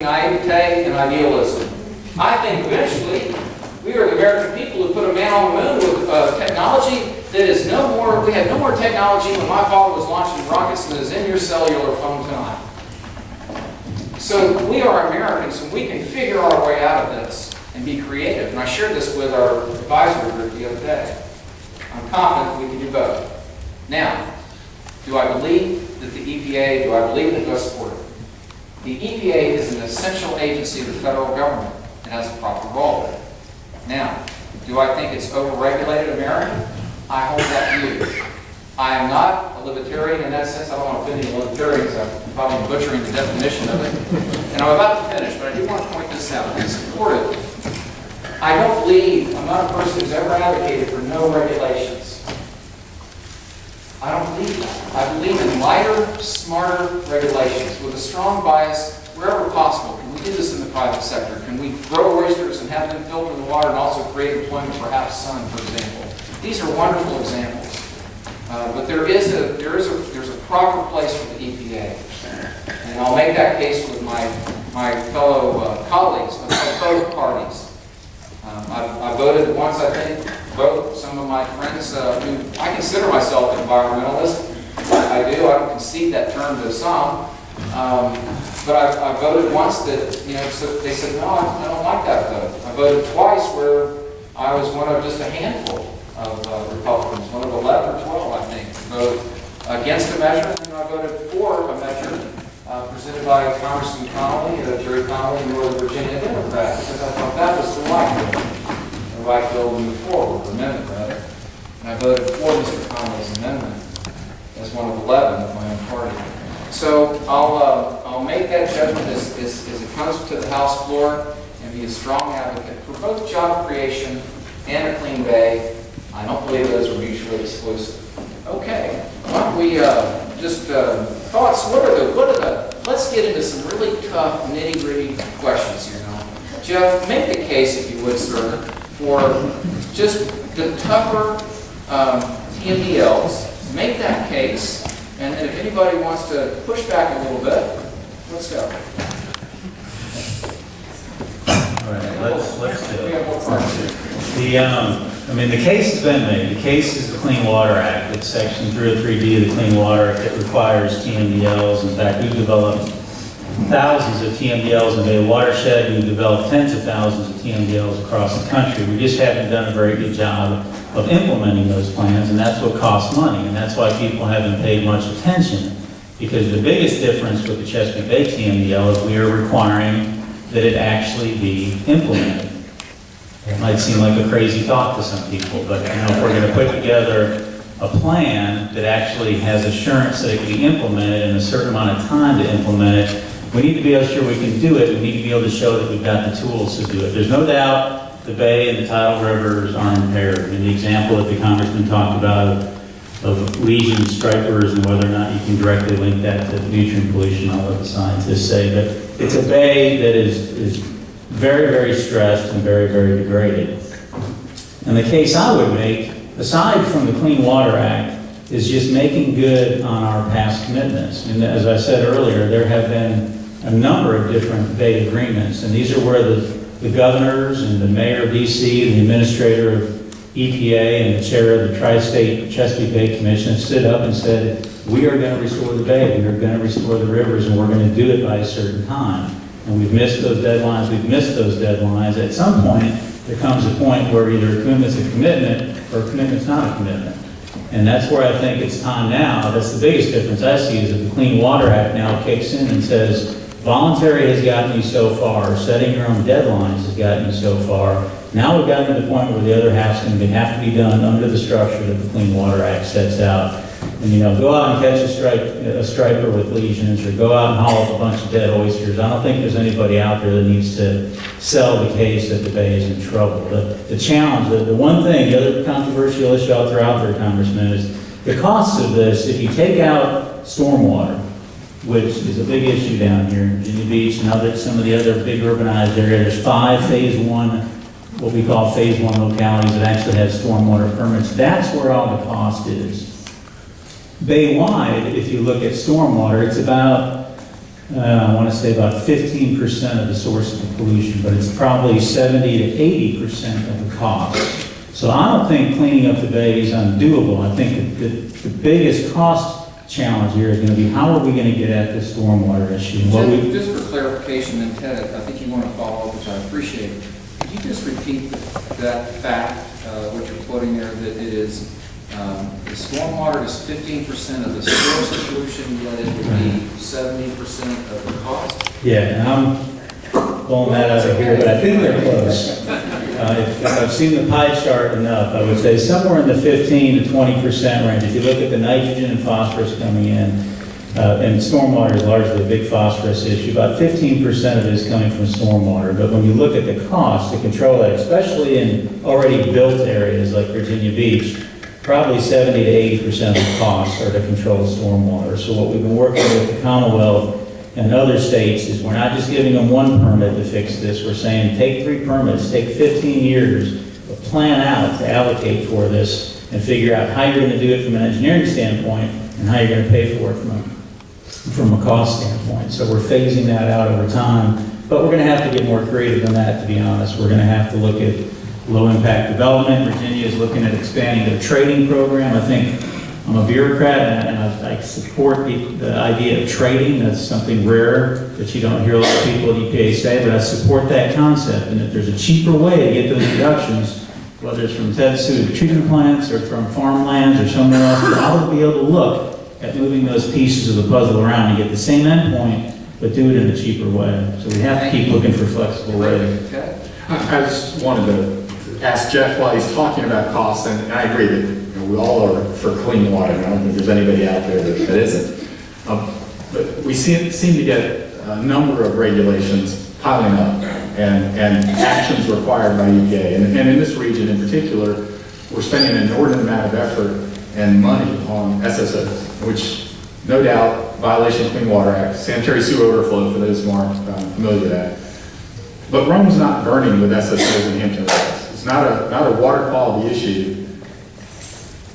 naivete and idealism. I think eventually we are the American people who put a man on the moon with technology that is no more, we had no more technology when my father was launching rockets than is in your cellular phone tonight. So we are Americans and we can figure our way out of this and be creative. And I shared this with our advisory group the other day. I'm confident we can do both. Now, do I believe that the EPA, do I believe that they'll support it? The EPA is an essential agency of the federal government and has a proper role. Now, do I think it's over-regulated America? I hold that view. I am not a libertarian in that sense. I don't want to offend any libertarians. I'm probably butchering the definition of it. And I'm about to finish, but I do want to point this out. It's important. I don't believe, I'm not a person who's ever advocated for no regulations. I don't believe that. I believe in lighter, smarter regulations with a strong bias wherever possible. Can we do this in the private sector? Can we grow oysters and have them filter the water and also create employment for half sun, for example? These are wonderful examples. But there's a proper place for the EPA. And I'll make that case with my fellow colleagues of both parties. I voted once, I think, some of my friends who I consider myself an environmentalist. I do. I don't concede that term to some. But I voted once that, you know, so they said, no, I don't like that vote. I voted twice where I was one of just a handful of Republicans, one of 11 or 12, I think, voted against a measure, and I voted for a measure presented by Congressman Connolly, Jerry Connolly, Northern Virginia Democrat, because I thought that was the right bill to move forward, the amendment rather. And I voted for Mr. Connolly's amendment as one of 11 of my own party. So I'll make that judgment as it comes to the House floor and be a strong advocate for both job creation and a clean bay. I don't believe those are mutually exclusive. Okay, why don't we thoughts? Let's get into some really tough, nitty-gritty questions here now. Jeff, make the case, if you would, sir, for just the tougher TMDLs. Make that case, and if anybody wants to push back a little bit, let's go. All right, let's do it. The case has been made. The case is the Clean Water Act. It's Section 303D of the Clean Water Act that requires TMDLs. In fact, we've developed thousands of TMDLs in the Bay watershed. We've developed tens of thousands of TMDLs across the country. We just haven't done a very good job of implementing those plans, and that's what costs money, and that's why people haven't paid much attention, because the biggest difference with the Chesapeake Bay TMDL is we are requiring that it actually be implemented. It might seem like a crazy thought to some people, but if we're going to put together a plan that actually has assurance that it can be implemented in a certain amount of time to implement it, we need to be sure we can do it. We need to be able to show that we've got the tools to do it. There's no doubt the Bay and the tidal rivers are impaired. And the example that the Congressman talked about of lesion stripers and whether or not you can directly link that to nutrient pollution, I'll let the scientists say. But it's a bay that is very, very stressed and very, very degraded. And the case I would make, aside from the Clean Water Act, is just making good on our past commitments. And as I said earlier, there have been a number of different bay agreements, and these are where the governors and the mayor of DC and the administrator of EPA and the chair of the Tri-State Chesapeake Bay Commission stood up and said, we are going to restore the bay, we are going to restore the rivers, and we're going to do it by a certain time. And we've missed those deadlines, At some point, there comes a point where either a commitment's a commitment or a commitment's not a commitment. And that's where I think it's time now. That's the biggest difference I see, is that the Clean Water Act now kicks in and says, voluntary has gotten you so far, setting your own deadlines has gotten you so far. Now we've gotten to the point where the other half's going to have to be done under the structure that the Clean Water Act sets out. And go out and catch a striper with lesions, or go out and haul up a bunch of dead oysters. I don't think there's anybody out there that needs to sell the case that the Bay is in trouble. The challenge, the one thing, the other controversial issue I'll throw out there, Congressman, is the costs of this. If you take out stormwater, which is a big issue down here in Virginia Beach and some of the other big urbanized areas, there's 5 phase 1, what we call phase 1 localities that actually have stormwater permits. That's where all the cost is. Bay-wide, if you look at stormwater, it's about I want to say about 15% of the source of the pollution, but it's probably 70 to 80% of the cost. So I don't think cleaning up the bay is undoable. I think that the biggest cost challenge here is going to be how are we going to get at the stormwater issue? Just for clarification, and Ted, I think you want to follow up, which I appreciate. Could you just repeat that fact, what you're quoting there, that it is the stormwater is 15% of the source of pollution, yet it would be 70% of the cost? Yeah, and I'm pulling that out of here, but I think they're close. If I've seen the pie chart enough, I would say somewhere in the 15 to 20% range. If you look at the nitrogen and phosphorus coming in, and stormwater is largely a big phosphorus issue, about 15% of it is coming from stormwater. But when you look at the cost to control that, especially in already built areas like Virginia Beach, probably 70 to 80% of the costs are to control stormwater. So what we've been working with the Commonwealth and other states is we're not just giving them one permit to fix this. We're saying take 3 permits, take 15 years, but plan out to allocate for this and figure out how you're going to do it from an engineering standpoint and how you're going to pay for it from a cost standpoint. So we're phasing that out over time, but we're going to have to get more creative than that, to be honest. We're going to have to look at low impact development. Virginia is looking at expanding their trading program. I think I'm a bureaucrat and I support the idea of trading. That's something rare that you don't hear a lot of people at EPA say, but I support that concept. And if there's a cheaper way to get those reductions, whether it's from sewage treatment plants or from farmlands or somewhere else, I would be able to look at moving those pieces of the puzzle around and get the same endpoint, but do it in a cheaper way. So we have to keep looking for flexible ways. I just wanted to ask Jeff while he's talking about costs, and I agree that we all are for clean water. I don't think there's anybody out there that isn't. But we seem to get a number of regulations piling up and actions required by EPA. And in this region in particular, we're spending an inordinate amount of effort and money on SSOs, which no doubt violation of Clean Water Act, sanitary sewer overflow for those who aren't familiar with that. But Rome's not burning with SSOs in Hampton Roads. It's not a water quality issue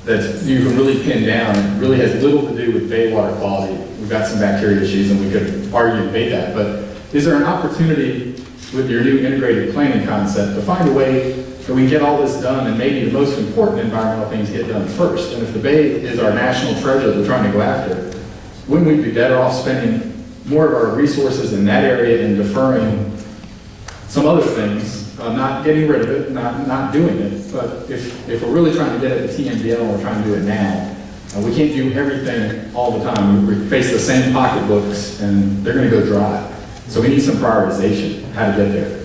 that you can really pin down. It really has little to do with bay water quality. We've got some bacteria issues and we could argue and debate that, but is there an opportunity with your new integrated planning concept to find a way that we can get all this done and maybe the most important environmental things get done first? And if the bay is our national treasure that we're trying to go after, wouldn't we be better off spending more of our resources in that area and deferring some other things? Not getting rid of it, not doing it, but if we're really trying to get at the TMDL, we're trying to do it now. We can't do everything all the time. We face the same pocketbooks and they're going to go dry. So we need some prioritization, how to get there.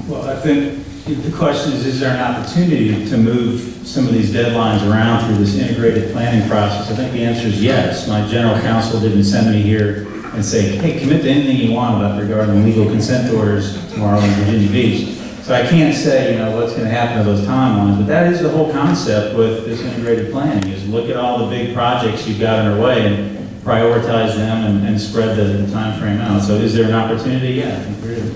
Well, I think the question is there an opportunity to move some of these deadlines around through this integrated planning process? I think the answer is yes. My general counsel didn't send me here and say, hey, commit to anything you want about regarding legal consent orders tomorrow in Virginia Beach. So I can't say, what's going to happen to those timelines, but that is the whole concept with this integrated planning, is look at all the big projects you've got underway and prioritize them and spread the time frame out. So is there an opportunity? Yeah, I think there is.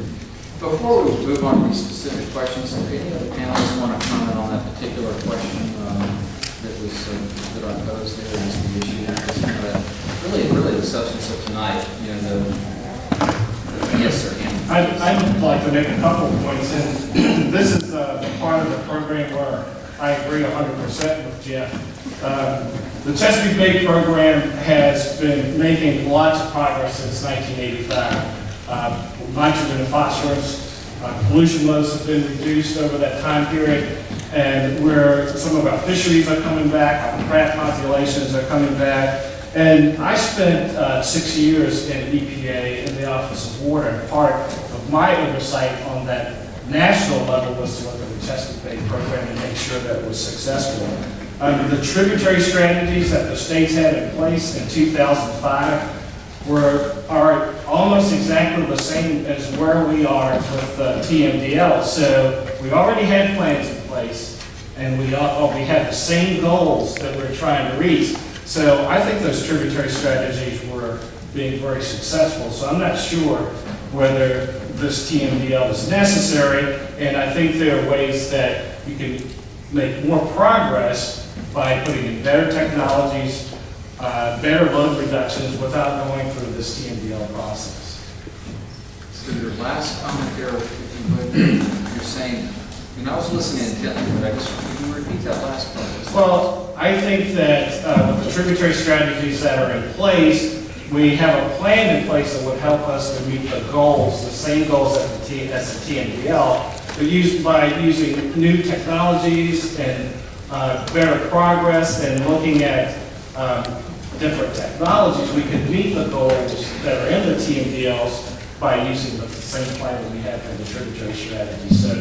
Before we move on to these specific questions, do any of the panelists want to comment on that particular question that I posed there as the issue? Really the substance of tonight, yes, sir. I'd like to make a couple of points, and this is part of the program where I agree 100% with Jeff. The Chesapeake Bay program has been making lots of progress since 1985. Nitrogen and phosphorus pollution loads have been reduced over that time period, and where some of our fisheries are coming back, our crab populations are coming back. And I spent 6 years in EPA in the Office of Water, and part of my oversight on that national level was to look at the Chesapeake Bay program and make sure that it was successful. The tributary strategies that the states had in place in 2005 are almost exactly the same as where we are with TMDL. So we already had plans in place, and we had the same goals that we're trying to reach. So I think those tributary strategies were being very successful. So I'm not sure whether this TMDL is necessary, and I think there are ways that you can make more progress by putting in better technologies, better load reductions without going through this TMDL process. So your last comment there, if you would, you're saying, and I was listening intently, but I just, can you repeat that last part? Well, I think that with the tributary strategies that are in place, we have a plan in place that would help us to meet the goals, the same goals as the TMDL, but by using new technologies and better progress and looking at different technologies, we can meet the goals that are in the TMDLs by using the same plan that we have for the tributary strategy. So,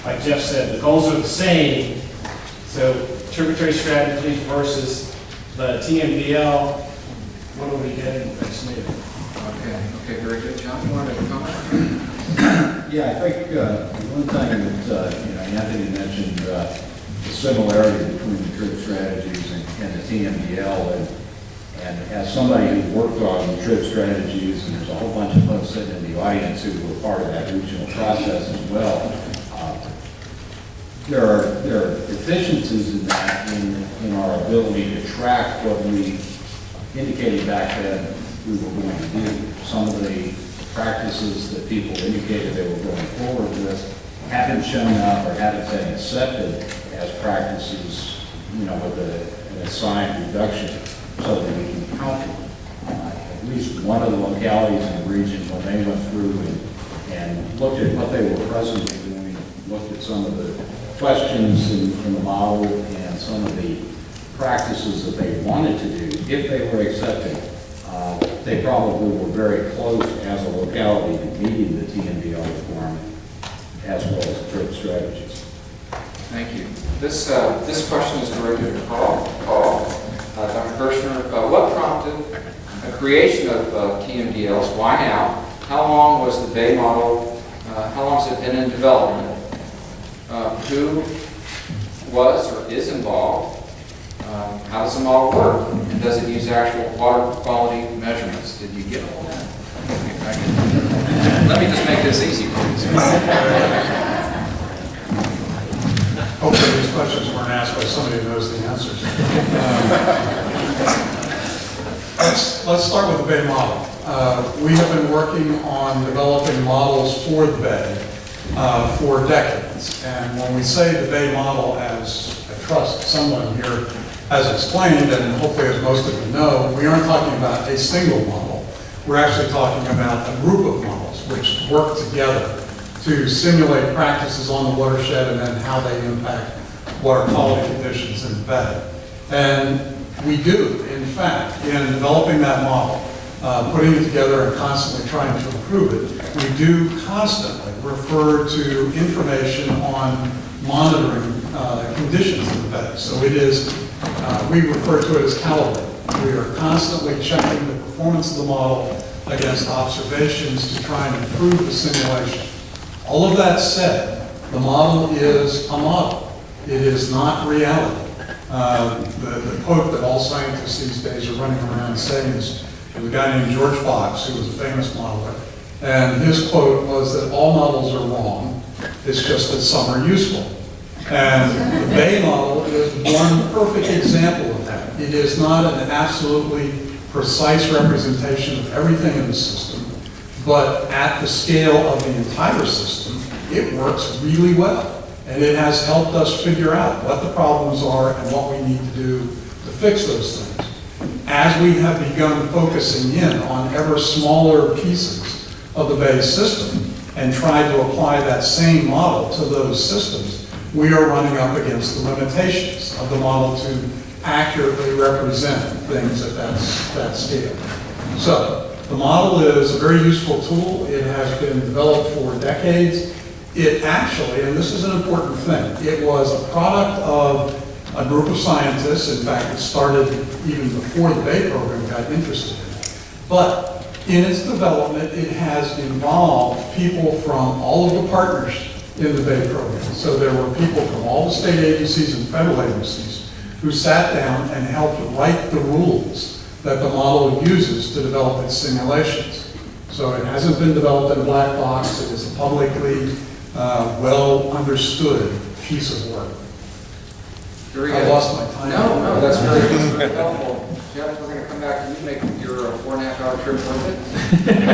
like Jeff said, the goals are the same. So, tributary strategies versus the TMDL, what are we getting that's new? Okay, very good. John, you wanted to comment? Yeah, I think one thing that, Anthony mentioned, the similarity between the trip strategies and the TMDL, and as somebody who worked on trip strategies, and there's a whole bunch of folks sitting in the audience who were part of that regional process as well, there are deficiencies in that, in our ability to track what we indicated back then we were going to do. Some of the practices that people indicated they were going forward with haven't shown up or haven't been accepted as practices, with an assigned reduction so that we can count them. At least one of the localities in the region, when they went through and looked at what they were presently doing, looked at some of the questions in the model and some of the practices that they wanted to do, if they were accepted, they probably were very close as a locality to meeting the TMDL requirement as well as trip strategies. Thank you. This question is directed to Carl. Dr. Kirshner, what prompted the creation of TMDLs? Why now? How long was the Bay model, how long has it been in development? Who was or is involved? How does the model work? And does it use actual water quality measurements? Did you get all that? Let me just make this easy for you. Hopefully these questions weren't asked by somebody who knows the answers. Let's start with the Bay model. We have been working on developing models for the Bay for decades. And when we say the Bay model, as I trust someone here has explained, and hopefully as most of you know, we aren't talking about a single model. We're actually talking about a group of models which work together to simulate practices on the watershed and then how they impact water quality conditions in the Bay. And we do, in fact, in developing that model, putting it together and constantly trying to improve it, we do constantly refer to information on monitoring conditions in the Bay. So it is, we refer to it as calibrating. We are constantly checking the performance of the model against observations to try and improve the simulation. All of that said, the model is a model. It is not reality. The quote that all scientists these days are running around saying is a guy named George Fox, who was a famous modeler, and his quote was that all models are wrong, it's just that some are useful. And the Bay model is one perfect example of that. It is not an absolutely precise representation of everything in the system, but at the scale of the entire system, it works really well. And it has helped us figure out what the problems are and what we need to do to fix those things. As we have begun focusing in on ever smaller pieces of the Bay system and tried to apply that same model to those systems, we are running up against the limitations of the model to accurately represent things at that scale. So the model is a very useful tool. It has been developed for decades. It actually, and this is an important thing, it was a product of a group of scientists. In fact, it started even before the Bay program got interested in it. But in its development, it has involved people from all of the partners in the Bay program. So there were people from all the state agencies and federal agencies who sat down and helped write the rules that the model uses to develop its simulations. So it hasn't been developed in a black box. It is a publicly well understood piece of work. Very I good. lost my time. No, that's very helpful. Jeff, we're going to back to you, make your 4.5-hour trip worth it.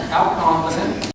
How confident